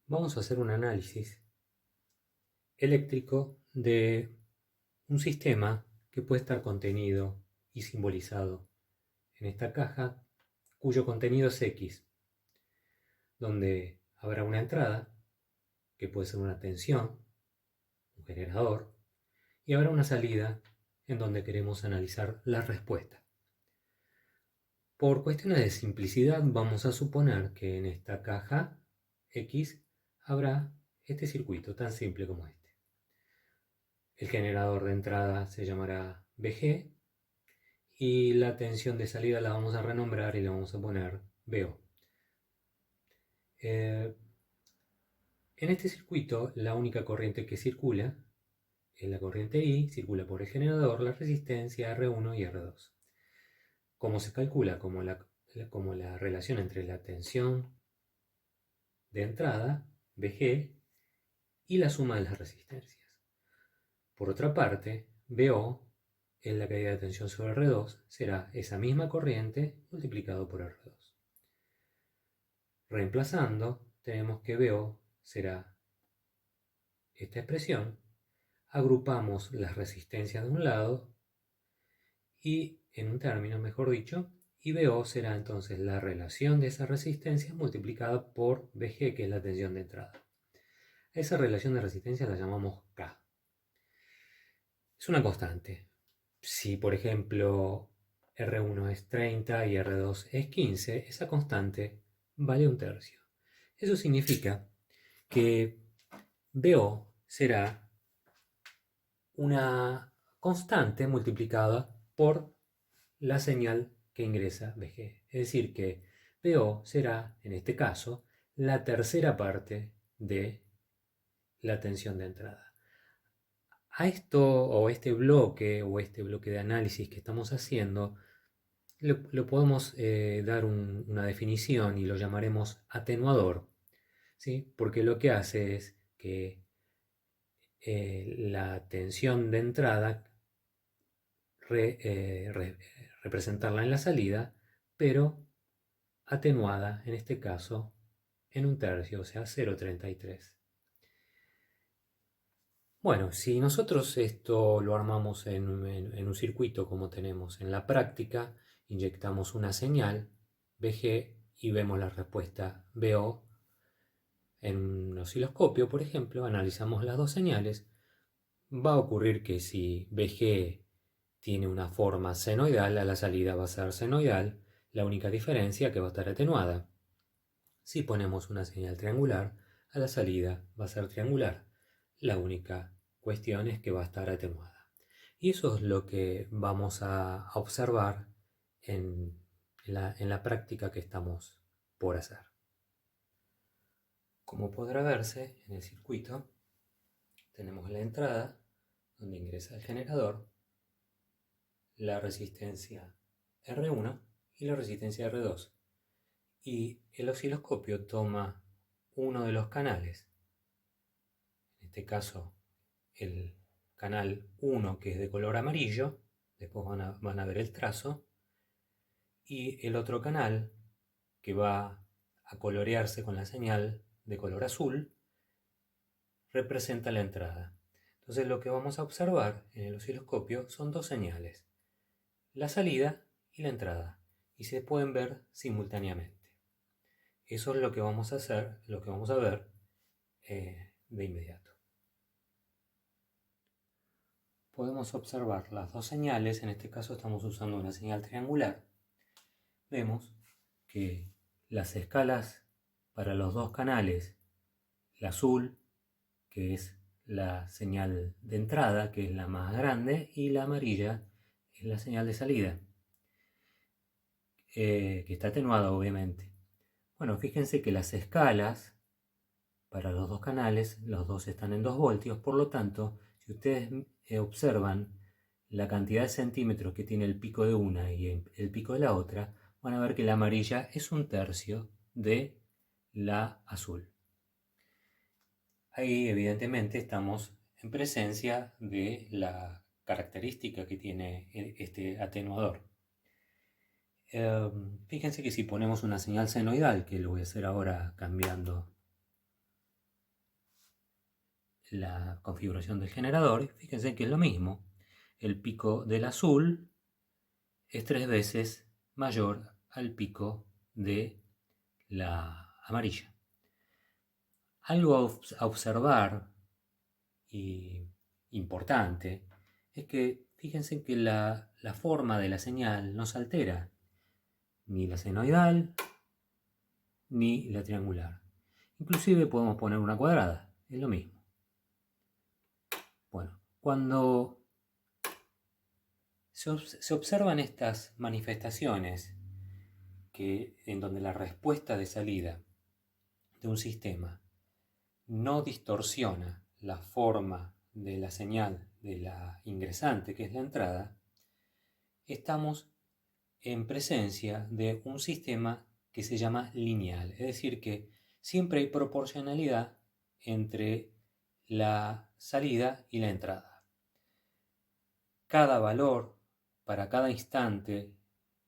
Vamos a hacer un análisis eléctrico de un sistema que puede estar contenido y simbolizado en esta caja, cuyo contenido es X, donde habrá una entrada, que puede ser una tensión, un generador, y habrá una salida en donde queremos analizar la respuesta. Por cuestiones de simplicidad vamos a suponer que en esta caja X habrá este circuito tan simple como este. El generador de entrada se llamará BG y la tensión de salida la vamos a renombrar y le vamos a poner BO. En este circuito la única corriente que circula es la corriente I, circula por el generador, la resistencia R1 y R2. ¿Cómo se calcula? Como la relación entre la tensión de entrada, BG, y la suma de las resistencias. Por otra parte, BO es la caída de tensión sobre R2, será esa misma corriente multiplicado por R2. Reemplazando, tenemos que BO será esta expresión, agrupamos las resistencias de un lado y, en un término mejor dicho, y BO será entonces la relación de esas resistencias multiplicada por BG, que es la tensión de entrada. Esa relación de resistencia la llamamos K. Es una constante. Si, por ejemplo, R1 es 30 y R2 es 15, esa constante vale 1/3. Eso significa que BO será una constante multiplicada por la señal que ingresa BG. Es decir, que BO será, en este caso, la tercera parte de la tensión de entrada. A esto o este bloque de análisis que estamos haciendo, le podemos dar una definición y lo llamaremos atenuador, ¿sí? Porque lo que hace es que la tensión de entrada representarla en la salida, pero atenuada en este caso en 1/3, o sea 0,33. Bueno, si nosotros esto lo armamos en un circuito como tenemos en la práctica, inyectamos una señal BG y vemos la respuesta BO en un osciloscopio, por ejemplo, analizamos las dos señales, va a ocurrir que si BG tiene una forma senoidal, a la salida va a ser senoidal, la única diferencia que va a estar atenuada. Si ponemos una señal triangular, a la salida va a ser triangular. La única cuestión es que va a estar atenuada. Y eso es lo que vamos a observar en la práctica que estamos por hacer. Como podrá verse en el circuito, tenemos la entrada donde ingresa el generador, la resistencia R1 y la resistencia R2. Y el osciloscopio toma uno de los canales, en este caso el canal 1, que es de color amarillo, después van a ver el trazo, y el otro canal que va a colorearse con la señal de color azul representa la entrada. Entonces lo que vamos a observar en el osciloscopio son dos señales, la salida y la entrada, y se pueden ver simultáneamente. Eso es lo que vamos a hacer, lo que vamos a ver de inmediato. Podemos observar las dos señales, en este caso estamos usando una señal triangular. Vemos que las escalas para los dos canales, la azul, que es la señal de entrada, que es la más grande, y la amarilla es la señal de salida, que está atenuada obviamente. Bueno, fíjense que las escalas para los dos canales, los dos están en 2 voltios, por lo tanto, si ustedes observan la cantidad de centímetros que tiene el pico de una y el pico de la otra, van a ver que la amarilla es 1/3 de la azul. Ahí evidentemente estamos en presencia de la característica que tiene este atenuador. Fíjense que si ponemos una señal senoidal, que lo voy a hacer ahora cambiando la configuración del generador, fíjense que es lo mismo. El pico del azul es 3 veces mayor al pico de la amarilla. Algo a observar y importante es que fíjense que la forma de la señal no se altera, ni la senoidal ni la triangular. Inclusive podemos poner una cuadrada, es lo mismo. Bueno, cuando se observan estas manifestaciones en donde la respuesta de salida de un sistema no distorsiona la forma de la señal de la ingresante, que es la entrada, estamos en presencia de un sistema que se llama lineal, es decir, que siempre hay proporcionalidad entre la salida y la entrada. Cada valor para cada instante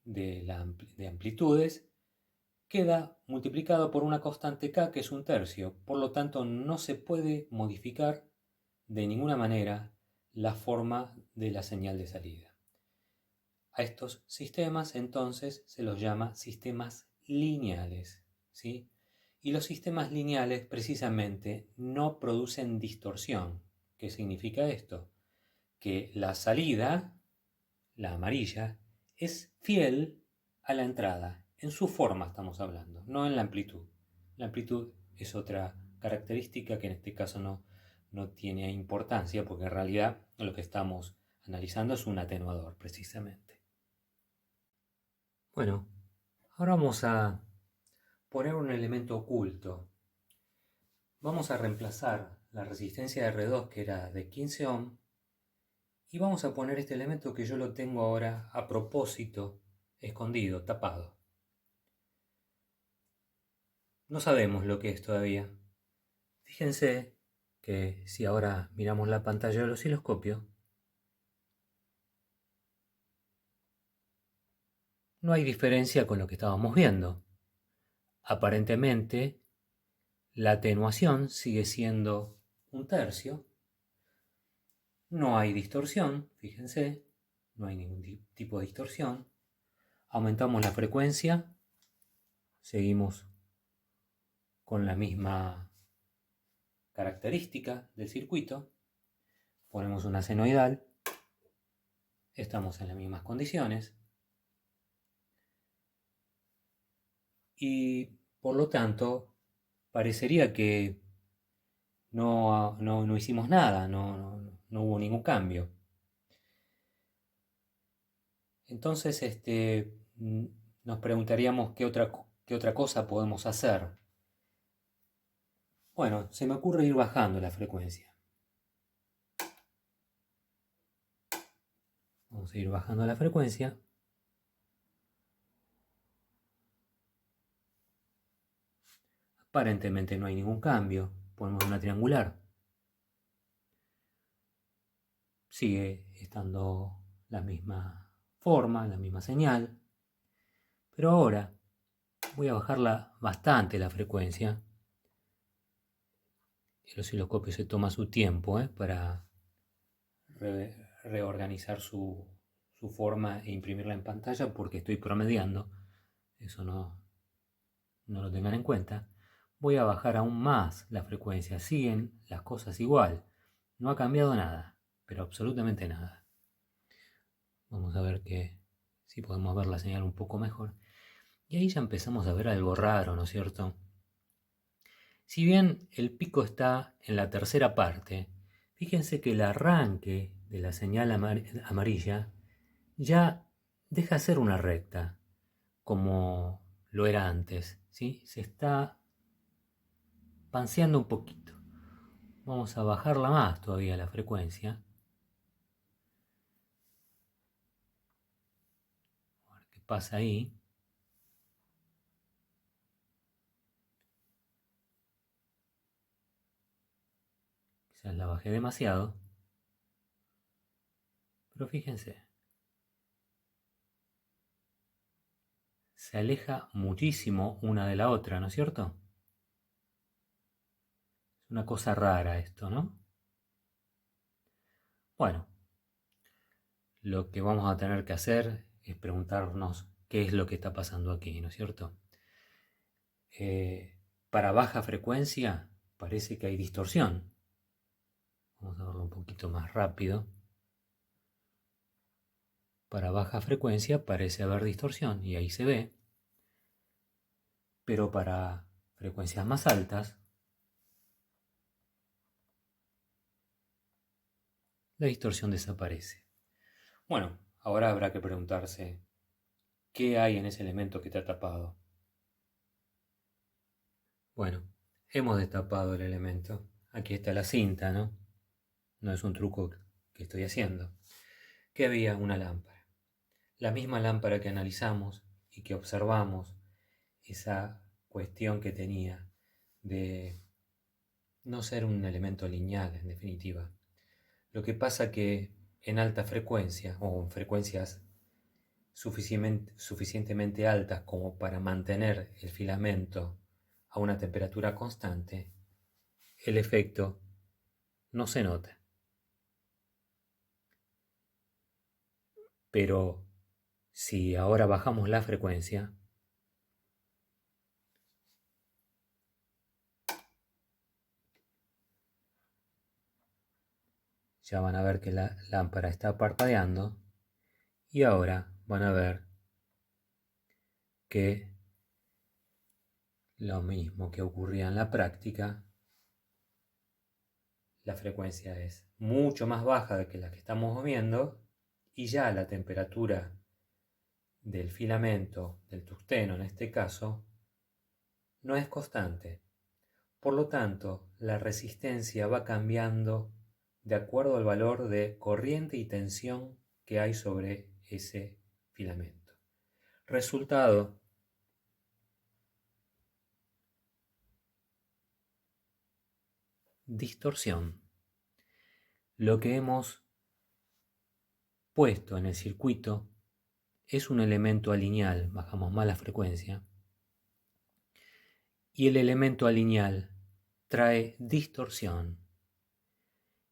de amplitudes queda multiplicado por una constante k, que es 1/3. Por lo tanto, no se puede modificar de ninguna manera la forma de la señal de salida. A estos sistemas entonces se los llama sistemas lineales, ¿sí? Y los sistemas lineales precisamente no producen distorsión. ¿Qué significa esto? Que la salida, la amarilla, es fiel a la entrada. En su forma estamos hablando, no en la amplitud. La amplitud es otra característica que en este caso no tiene importancia, porque en realidad lo que estamos analizando es un atenuador precisamente. Bueno, ahora vamos a poner un elemento oculto. Vamos a reemplazar la resistencia de R2, que era de 15 ohm, y vamos a poner este elemento que yo lo tengo ahora a propósito, escondido, tapado. No sabemos lo que es todavía. Fíjense que si ahora miramos la pantalla del osciloscopio, no hay diferencia con lo que estábamos viendo. Aparentemente, la atenuación sigue siendo 1/3. No hay distorsión, fíjense, no hay ningún tipo de distorsión. Aumentamos la frecuencia, seguimos con la misma característica del circuito, ponemos una senoidal, estamos en las mismas condiciones y por lo tanto parecería que no hicimos nada, no hubo ningún cambio. Entonces nos preguntaríamos qué otra cosa podemos hacer. Bueno, se me ocurre ir bajando la frecuencia. Vamos a ir bajando la frecuencia. Aparentemente no hay ningún cambio. Ponemos una triangular. Sigue estando la misma forma, la misma señal. Pero ahora voy a bajarla bastante la frecuencia. El osciloscopio se toma su tiempo para reorganizar su forma e imprimirla en pantalla, porque estoy promediando. Eso no lo tengan en cuenta. Voy a bajar aún más la frecuencia. Siguen las cosas igual. No ha cambiado nada, pero absolutamente nada. Vamos a ver si podemos ver la señal un poco mejor. Y ahí ya empezamos a ver algo raro, ¿no es cierto? Si bien el pico está en la tercera parte, fíjense que el arranque de la señal amarilla ya deja de ser una recta, como lo era antes, ¿sí? Se está panseando un poquito. Vamos a bajarla más todavía la frecuencia. A ver qué pasa ahí. Quizás la bajé demasiado. Pero fíjense. Se aleja muchísimo una de la otra, ¿no es cierto? Es una cosa rara esto, ¿no? Bueno, lo que vamos a tener que hacer es preguntarnos qué es lo que está pasando aquí, ¿no es cierto? Para baja frecuencia parece que hay distorsión. Vamos a verlo un poquito más rápido. Para baja frecuencia parece haber distorsión y ahí se ve. Pero para frecuencias más altas, la distorsión desaparece. Bueno, ahora habrá que preguntarse, ¿qué hay en ese elemento que te ha tapado? Bueno, hemos destapado el elemento. Aquí está la cinta, ¿no? No es un truco que estoy haciendo. Que había una lámpara. La misma lámpara que analizamos y que observamos, esa cuestión que tenía de no ser un elemento lineal, en definitiva. Lo que pasa que en alta frecuencia o en frecuencias suficientemente altas como para mantener el filamento a una temperatura constante, el efecto no se nota. Pero si ahora bajamos la frecuencia, ya van a ver que la lámpara está parpadeando y ahora van a ver que lo mismo que ocurría en la práctica, la frecuencia es mucho más baja de que la que estamos viendo y ya la temperatura del filamento, del tungsteno en este caso, no es constante. Por lo tanto, la resistencia va cambiando de acuerdo al valor de corriente y tensión que hay sobre ese filamento. Resultado: distorsión. Lo que hemos puesto en el circuito es un elemento alineal, bajamos más la frecuencia, y el elemento alineal trae distorsión.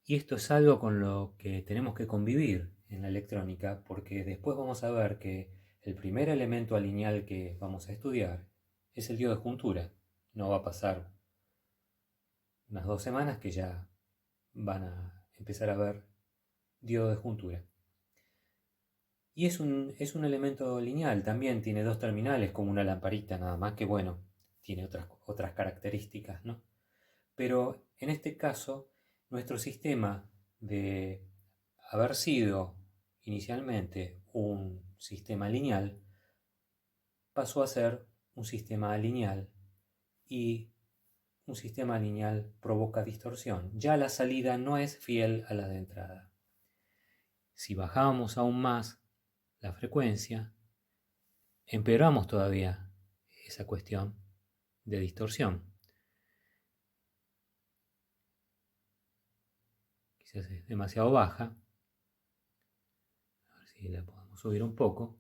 Y esto es algo con lo que tenemos que convivir en la electrónica, porque después vamos a ver que el primer elemento alineal que vamos a estudiar es el diodo de juntura. No va a pasar unas 2 semanas que ya van a empezar a ver diodo de juntura. Y es un elemento lineal, también tiene 2 terminales como una lamparita, nada más que bueno, tiene otras características, ¿no? Pero en este caso, nuestro sistema, de haber sido inicialmente un sistema lineal, pasó a ser un sistema lineal, y un sistema lineal provoca distorsión. Ya la salida no es fiel a la de entrada. Si bajamos aún más la frecuencia, empeoramos todavía esa cuestión de distorsión. Quizás es demasiado baja. A ver si la podemos subir un poco.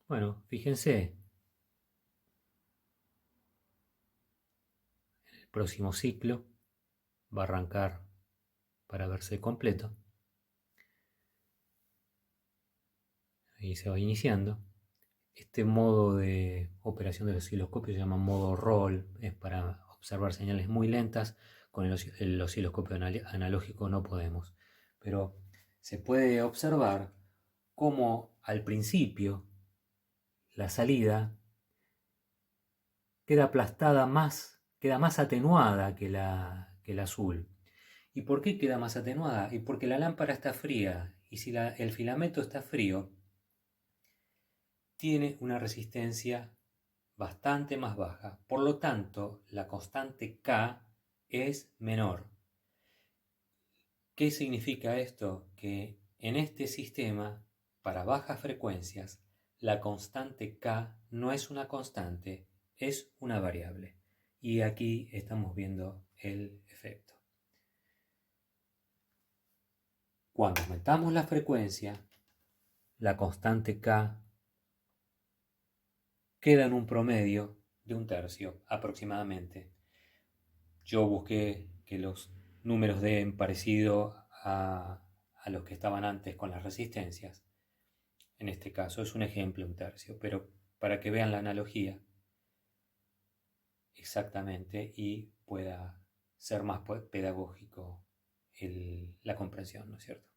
Bueno, fíjense, el próximo ciclo va a arrancar para verse completo. Ahí se va iniciando. Este modo de operación del osciloscopio se llama modo roll, es para observar señales muy lentas. Con el osciloscopio analógico no podemos, pero se puede observar cómo al principio la salida queda aplastada más, queda más atenuada que el azul. ¿Y por qué queda más atenuada? Y porque la lámpara está fría, y si el filamento está frío, tiene una resistencia bastante más baja. Por lo tanto, la constante K es menor. ¿Qué significa esto? Que en este sistema, para bajas frecuencias, la constante K no es una constante, es una variable. Y aquí estamos viendo el efecto. Cuando aumentamos la frecuencia, la constante K queda en un promedio de 1/3 aproximadamente. Yo busqué que los números den parecido a los que estaban antes con las resistencias. En este caso es un ejemplo, un tercio, pero para que vean la analogía exactamente y pueda ser más pedagógico la comprensión, ¿no es cierto?